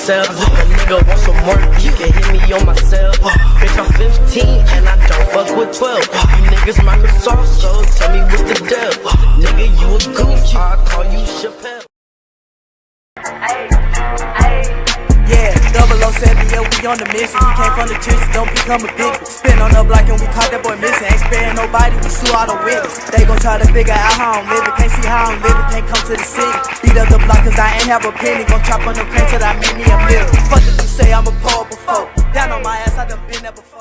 myself. If a nigga want some work, you can hit me on my cell. Bitch, I'm 15 and I don't fuck with 12. You niggas Microsoft, so tell me what's the deal. Nigga, you a goof, I call you Chappelle. Yeah, 007, yeah, we on the mission. He came from the trenches, don't become a bitch. Spin on the block and we caught that boy missing. Ain't sparing nobody, we sue all the witness. They gon' try to figure out how I'm living. Can't see how I'm living, can't come to the city. Beat up the block cause I ain't have a penny. Gon' chop on the crane till I make me a meal. Fuck did you say, I'm a poor before. Down on my ass, I done been there before.